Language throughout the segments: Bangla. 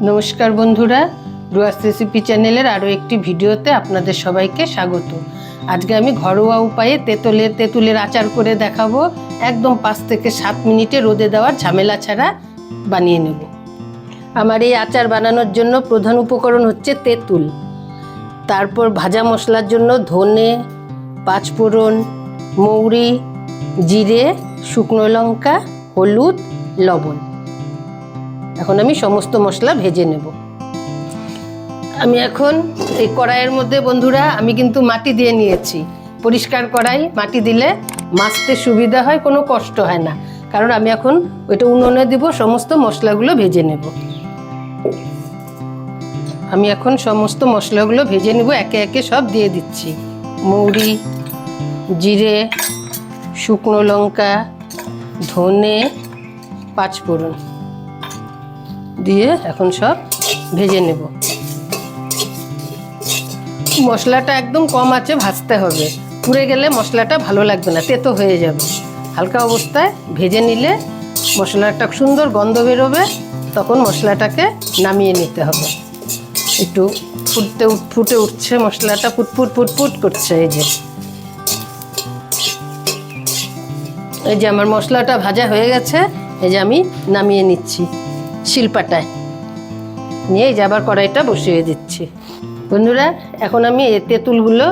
নমস্কার বন্ধুরা, রুয়াস রেসিপি চ্যানেলের আরও একটি ভিডিওতে আপনাদের সবাইকে স্বাগত। আজকে আমি ঘরোয়া উপায়ে তেঁতুলের আচার করে দেখাবো। একদম 5 থেকে 7 মিনিটে রোদে দেওয়ার ঝামেলা ছাড়া বানিয়ে নেব। আমার এই আচার বানানোর জন্য প্রধান উপকরণ হচ্ছে তেঁতুল, তারপর ভাজা মশলার জন্য ধনে, পাঁচফোড়ন, মৌরি, জিরে, শুকনো লঙ্কা, হলুদ, লবণ। এখন আমি সমস্ত মশলা ভেজে নেব। আমি এখন এই কড়াইয়ের মধ্যে বন্ধুরা আমি কিন্তু মাটি দিয়ে নিয়েছি। পরিষ্কার কড়াই, মাটি দিলে মাজতে সুবিধা হয়, কোনো কষ্ট হয় না। কারণ আমি এখন ওইটা উনুনে দিব, সমস্ত মশলাগুলো ভেজে নেব। আমি এখন সমস্ত মশলাগুলো ভেজে নেব, একে একে সব দিয়ে দিচ্ছি। মৌরি, জিরে, শুকনো লঙ্কা, ধনে, পাঁচফোড়ন দিয়ে এখন সব ভেজে নেব। মশলাটা একদম কম আঁচে ভাজতে হবে, পুড়ে গেলে মশলাটা ভালো লাগবে না, তেতো হয়ে যাবে। হালকা অবস্থায় ভেজে নিলে মশলাটা সুন্দর গন্ধ বেরোবে, তখন মশলাটাকে নামিয়ে নিতে হবে। একটু ফুটে উঠছে মশলাটা, ফুটফুট করছে। এই যে আমার মশলাটা ভাজা হয়ে গেছে, এই যে আমি নামিয়ে নিচ্ছি শিলপাটায় নিয়ে। এই যে আবার কড়াইটা বসিয়ে দিচ্ছি। বন্ধুরা, এখন আমি এই তেঁতুলগুলো,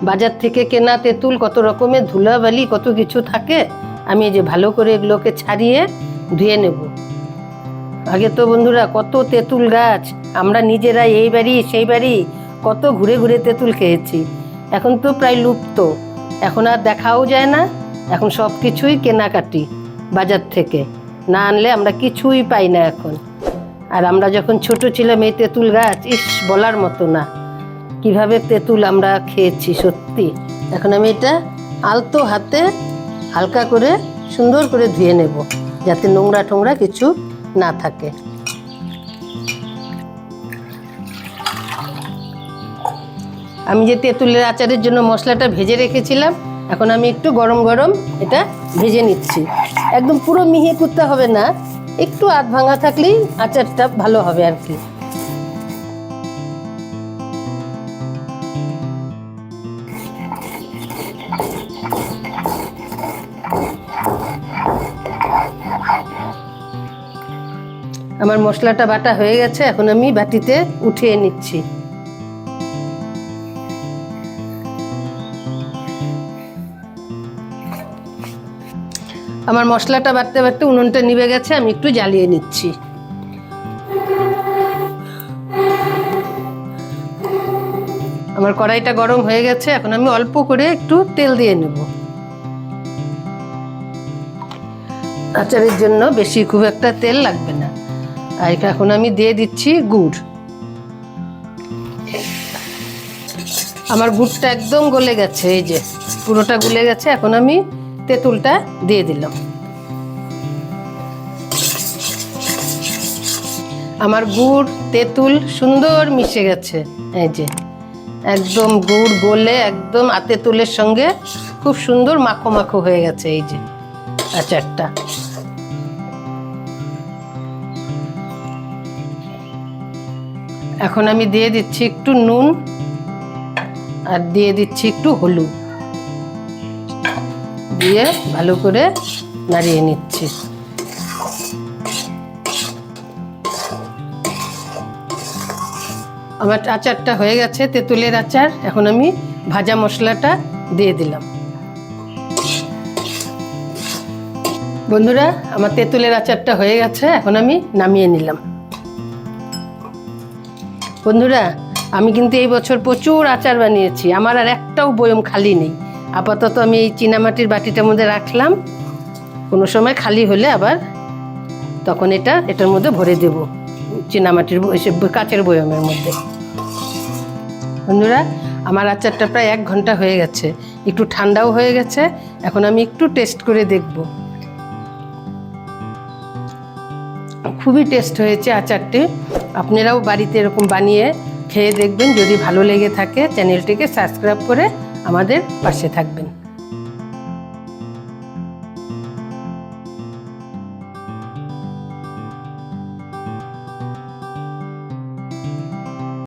বাজার থেকে কেনা তেঁতুল কত রকমের ধুলাবালি কত কিছু থাকে, আমি এই যে ভালো করে এগুলোকে ছাড়িয়ে ধুয়ে নেব। আগে তো বন্ধুরা কত তেঁতুল গাছ, আমরা নিজেরা এই বাড়ি সেই বাড়ি কত ঘুরে ঘুরে তেঁতুল খেয়েছি। এখন তো প্রায় লুপ্ত, এখন আর দেখাও যায় না। এখন সব কিছুই কেনাকাটি বাজার থেকে, না আনলে আমরা কিছুই পাই না এখন। আর আমরা যখন ছোট ছিলাম, এই তেঁতুল গাছ বলার মতো না, কিভাবে তেঁতুল আমরা খেয়েছি সত্যি। এখন আমি এটা আলতো হাতে হালকা করে সুন্দর করে ধুয়ে নেব, যাতে নোংরা টোংরা কিছু না থাকে। আমি যে তেঁতুলের আচারের জন্য মশলাটা ভেজে রেখেছিলাম, এখন আমি একটু গরম গরম এটা ভেজে নিচ্ছি। একদম পুরো মিহি করতে হবে না, একটু আধ ভাঙা থাকলেই আচারটা ভালো হবে আর কি। আমার মশলাটা বাটা হয়ে গেছে, এখন আমি বাটিতে উঠিয়ে নিচ্ছি। আমার মশলাটা বাটতে বাটতে উনুনটা নিভে গেছে, আমি একটু জ্বালিয়ে নিচ্ছি। আমার কড়াইটা গরম হয়ে গেছে, এখন আমি অল্প করে একটু তেল দিয়ে নেব। আচারের জন্য বেশি খুব একটা তেল লাগবে না। আর এখন আমি দিয়ে দিচ্ছি গুড়। আমার গুড়টা একদম গলে গেছে, এই যে পুরোটা গলে গেছে। এখন আমি তেঁতুলটা দিয়ে দিলাম। আমার গুড় তেঁতুল সুন্দর মিশে গেছে, এই যে একদম গুড় গলে একদম তেঁতুলের সঙ্গে খুব সুন্দর মাখো মাখো হয়ে গেছে এই যে আচারটা। এখন আমি দিয়ে দিচ্ছি একটু নুন আর দিয়ে দিচ্ছি একটু হলুদ, দিয়ে ভালো করে নাড়িয়ে নিচ্ছি। আমার আচারটা হয়ে গেছে, তেঁতুলের আচার। এখন আমি ভাজা মশলাটা দিয়ে দিলাম। বন্ধুরা, আমার তেঁতুলের আচারটা হয়ে গেছে, এখন আমি নামিয়ে নিলাম। বন্ধুরা, আমি কিন্তু এই বছর প্রচুর আচার বানিয়েছি, আমার আর একটাও বয়ম খালি নেই। আপাতত আমি এই চীনামাটির বাটিটার মধ্যে রাখলাম, কোনো সময় খালি হলে আবার তখন এটার মধ্যে ভরে দেব, চীনামাটির কাচের বয়মের মধ্যে। বন্ধুরা, আমার আচারটা প্রায় 1 ঘন্টা হয়ে গেছে, একটু ঠান্ডাও হয়ে গেছে। এখন আমি একটু টেস্ট করে দেখব। খুবই টেস্ট হয়েছে আচারটি। আপনারাও বাড়িতে এরকম বানিয়ে খেয়ে দেখবেন। যদি ভালো লেগে থাকে চ্যানেলটিকে সাবস্ক্রাইব করে আমাদের পাশে থাকবেন।